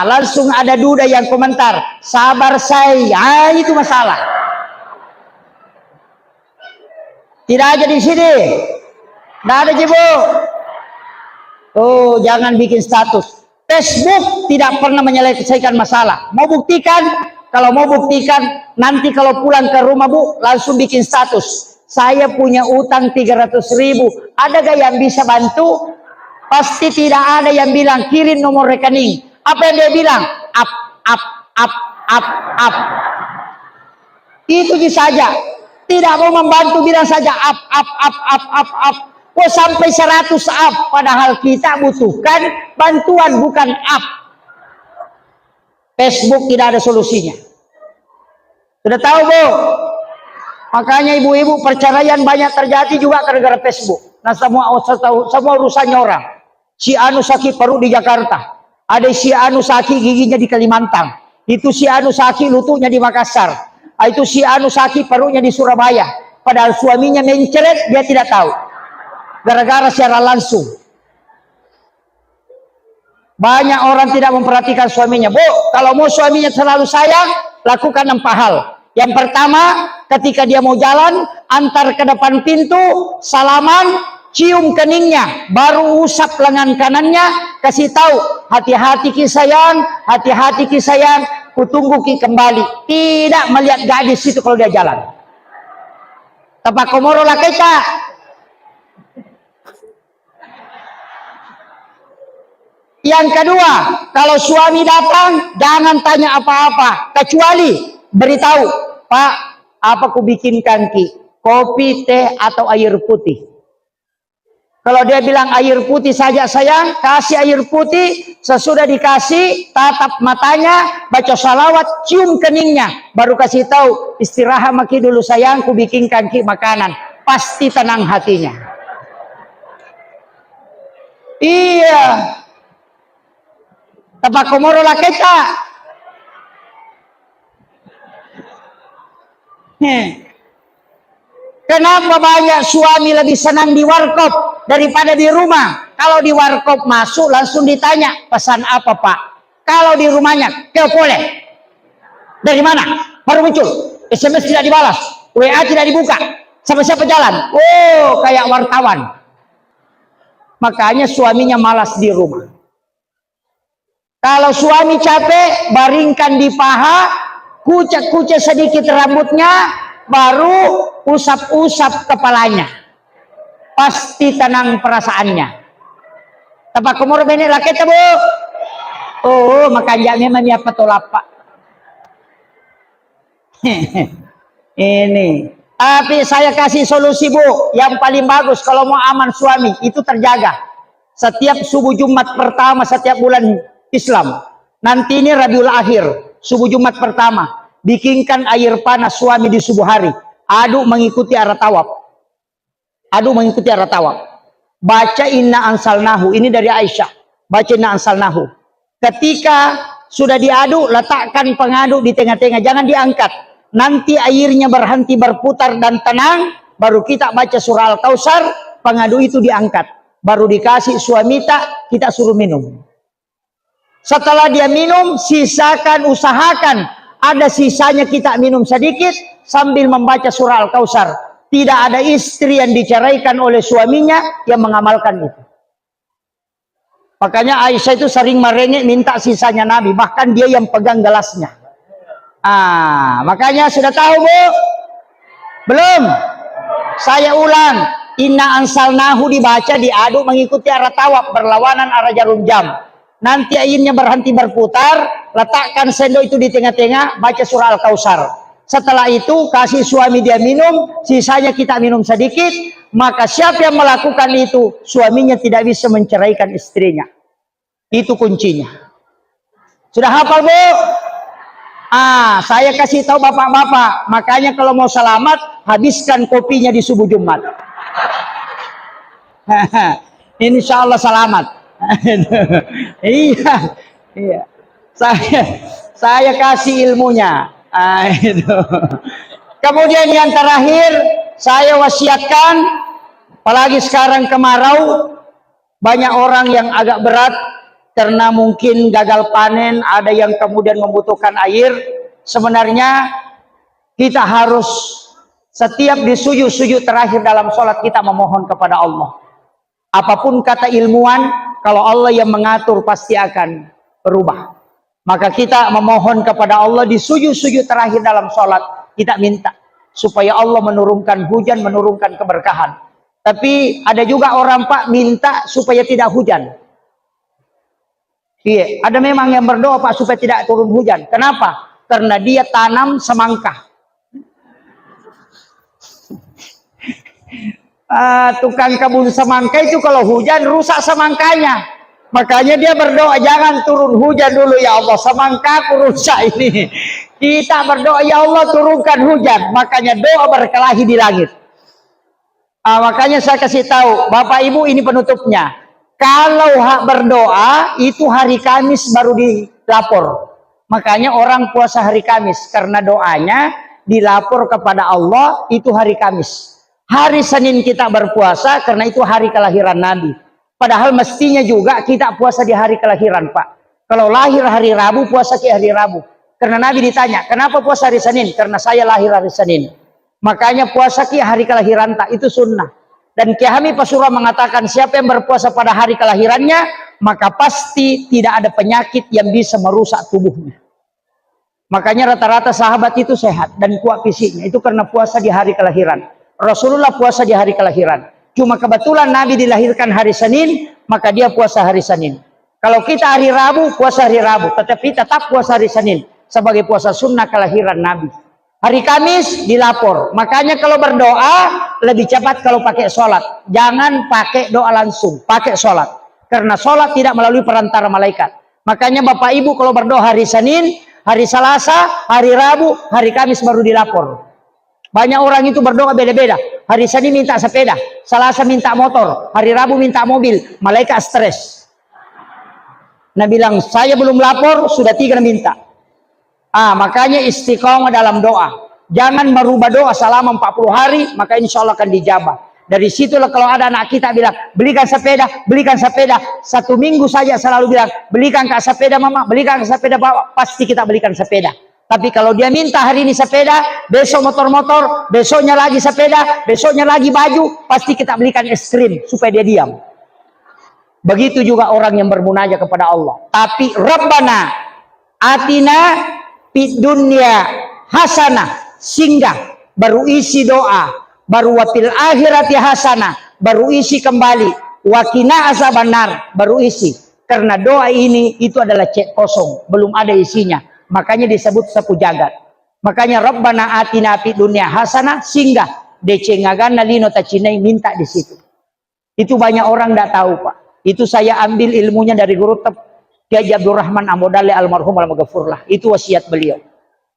A: Langsung ada duda yang komentar, sabar saya. Itu masalah. Tidak aja di sini. Tidak ada Jibu. Oh, jangan bikin status. Facebook tidak pernah menyelesaikan masalah. Mau buktikan? Kalau mau buktikan, nanti kalau pulang ke rumah Bu, langsung bikin status. Saya punya utang 300.000. Ada gak yang bisa bantu? Pasti tidak ada yang bilang kirim nomor rekening. Apa yang dia bilang? Up. Itu saja. Tidak mau membantu, bilang saja up. Kok sampai 100 up? Padahal kita butuhkan bantuan, bukan up. Facebook tidak ada solusinya. Sudah tahu Bu? Makanya ibu-ibu perceraian banyak terjadi juga gara-gara Facebook. Nah, semua urusannya orang. Si anu sakit perut di Jakarta. Ada si anu sakit giginya di Kalimantan. Itu si anu sakit lututnya di Makassar. Itu si anu sakit perutnya di Surabaya. Padahal suaminya mencret, dia tidak tahu. Gara-gara secara langsung. Banyak orang tidak memperhatikan suaminya. Bu, kalau mau suaminya selalu sayang, lakukan 4 hal. Yang pertama, ketika dia mau jalan, antar ke depan pintu, salaman, cium keningnya, baru usap lengan kanannya, kasih tahu, hati-hati ki sayang, hati-hati ki sayang, kutunggu ki kembali. Tidak melihat gadis itu kalau dia jalan. Tapak komoro lah kita. Yang kedua, kalau suami datang, jangan tanya apa-apa, kecuali beritahu, Pak, apa ku bikinkan ki? Kopi, teh, atau air putih? Kalau dia bilang air putih saja sayang, kasih air putih. Sesudah dikasih, tatap matanya, baca salawat, cium keningnya, baru kasih tahu, istirahat maki dulu sayang, ku bikinkan ki makanan. Pasti tenang hatinya. Iya. Tapak komoro lah kita. Kenapa banyak suami lebih senang di warkop daripada di rumah? Kalau di warkop masuk langsung ditanya, pesan apa pak? Kalau di rumahnya, kau boleh. Dari mana? Baru muncul. SMS tidak dibalas, WA tidak dibuka. Sama siapa jalan? Oh, kayak wartawan. Makanya suaminya malas di rumah. Kalau suami capek, baringkan di paha, kucek-kucek sedikit rambutnya, baru usap-usap kepalanya. Pasti tenang perasaannya. Tapak kumur benek laki bu. Oh, makanya memang apa tolapa. Ini. Tapi saya kasih solusi bu, yang paling bagus kalau mau aman suami itu terjaga. Setiap subuh Jumat pertama setiap bulan Islam. Nanti ini Rabiul Akhir, subuh Jumat pertama. Bikinkan air panas suami di subuh hari. Aduk mengikuti arah tawaf. Aduk mengikuti arah tawaf. Baca inna ansalnahu. Ini dari Aisyah. Baca inna ansalnahu. Ketika sudah diaduk, letakkan pengaduk di tengah-tengah. Jangan diangkat. Nanti airnya berhenti berputar dan tenang. Baru kita baca surah Al-Kautsar. Pengaduk itu diangkat. Baru dikasih suami kita suruh minum. Setelah dia minum, sisakan, usahakan. Ada sisanya kita minum sedikit sambil membaca surah Al-Kautsar. Tidak ada istri yang diceraikan oleh suaminya yang mengamalkan itu. Makanya Aisyah itu sering merengek minta sisanya Nabi. Bahkan dia yang pegang gelasnya. Makanya sudah tahu bu? Belum? Saya ulang. Inna ansalnahu dibaca, diaduk mengikuti arah tawaf, berlawanan arah jarum jam. Nanti airnya berhenti berputar, letakkan sendok itu di tengah-tengah, baca surah Al-Kautsar. Setelah itu kasih suami dia minum, sisanya kita minum sedikit. Maka siapa yang melakukan itu, suaminya tidak bisa menceraikan istrinya. Itu kuncinya. Sudah hafal bu? Saya kasih tahu bapak-bapak. Makanya kalau mau selamat, habiskan kopinya di subuh Jumat. Insya Allah selamat. Iya. Saya kasih ilmunya. Itu. Kemudian yang terakhir, saya wasiatkan, apalagi sekarang kemarau, banyak orang yang agak berat karena mungkin gagal panen, ada yang kemudian membutuhkan air. Sebenarnya kita harus setiap di sujud terakhir dalam sholat kita memohon kepada Allah. Apapun kata ilmuwan, kalau Allah yang mengatur pasti akan berubah. Maka kita memohon kepada Allah di sujud terakhir dalam sholat. Kita minta supaya Allah menurunkan hujan, menurunkan keberkahan. Tapi ada juga orang pak minta supaya tidak hujan. Iya, ada memang yang berdoa pak supaya tidak turun hujan. Kenapa? Karena dia tanam semangka. Tukang kebun semangka itu kalau hujan rusak semangkanya. Makanya dia berdoa jangan turun hujan dulu ya Allah, semangkaku rusak ini. Kita berdoa ya Allah turunkan hujan. Makanya doa berkelahi di langit. Makanya saya kasih tahu Bapak Ibu, ini penutupnya. Kalau hak berdoa itu hari Kamis baru dilapor. Makanya orang puasa hari Kamis karena doanya dilapor kepada Allah itu hari Kamis. Hari Senin kita berpuasa karena itu hari kelahiran Nabi. Padahal mestinya juga kita puasa di hari kelahiran Pak. Kalau lahir hari Rabu, puasa di hari Rabu. Karena Nabi ditanya, kenapa puasa hari Senin? Karena saya lahir hari Senin. Makanya puasa di hari kelahiran tak, itu sunnah. Dan Kiai Hamid Pasuruan mengatakan siapa yang berpuasa pada hari kelahirannya, maka pasti tidak ada penyakit yang bisa merusak tubuhnya. Makanya rata-rata sahabat itu sehat dan kuat fisiknya. Itu karena puasa di hari kelahiran. Rasulullah puasa di hari kelahiran. Cuma kebetulan Nabi dilahirkan hari Senin, maka dia puasa hari Senin. Kalau kita hari Rabu, puasa hari Rabu. Tetapi tetap puasa hari Senin. Sebagai puasa sunnah kelahiran Nabi. Hari Kamis dilapor. Makanya kalau berdoa lebih cepat kalau pakai sholat. Jangan pakai doa langsung, pakai sholat. Karena sholat tidak melalui perantara malaikat. Makanya Bapak Ibu kalau berdoa hari Senin, hari Selasa, hari Rabu, hari Kamis baru dilapor. Banyak orang itu berdoa beda-beda. Hari Senin minta sepeda, Selasa minta motor, hari Rabu minta mobil. Malaikat stres. Nah bilang, saya belum lapor, sudah 3 minta. Makanya istiqomah dalam doa. Jangan merubah doa selama 40 hari, maka insya Allah akan dijabah. Dari situlah kalau ada anak kita bilang, belikan sepeda, belikan sepeda. 1 minggu saja selalu bilang, belikan kak sepeda mama, belikan kak sepeda bapak. Pasti kita belikan sepeda. Tapi kalau dia minta hari ini sepeda, besok motor-motor, besoknya lagi sepeda, besoknya lagi baju, pasti kita belikan es krim supaya dia diam. Begitu juga orang yang bermunajat kepada Allah. Tapi Rabbana atina fid dunya hasanah, singgah, baru isi doa, baru wafil akhirati hasanah, baru isi kembali, wakina azabannar, baru isi. Karena doa ini itu adalah cek kosong, belum ada isinya. Makanya disebut sapu jagat. Makanya Rabbana atina fid dunya hasanah, singgah, decengagana lino tacinai, minta di situ. Itu banyak orang tidak tahu Pak. Itu saya ambil ilmunya dari guru Kiai Abdurrahman Amodale almarhum al-maghfurlah. Itu wasiat beliau.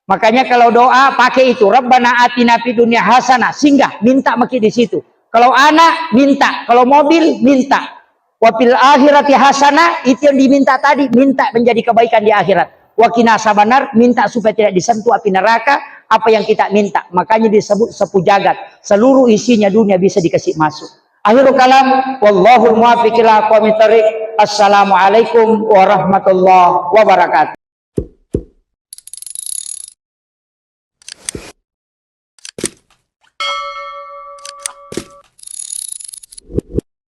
A: Makanya kalau doa pakai itu, Rabbana atina fid dunya hasanah, singgah, minta maki di situ. Kalau anak minta, kalau mobil minta. Wafil akhirati hasanah, itu yang diminta tadi, minta menjadi kebaikan di akhirat. Wakina sabanar, minta supaya tidak disentuh api neraka, apa yang kita minta. Makanya disebut sapu jagat. Seluruh isinya dunia bisa dikasih masuk. Akhirul kalam, wallahul muwaffiq ila aqwamit thoriq. Assalamualaikum warahmatullahi wabarakatuh.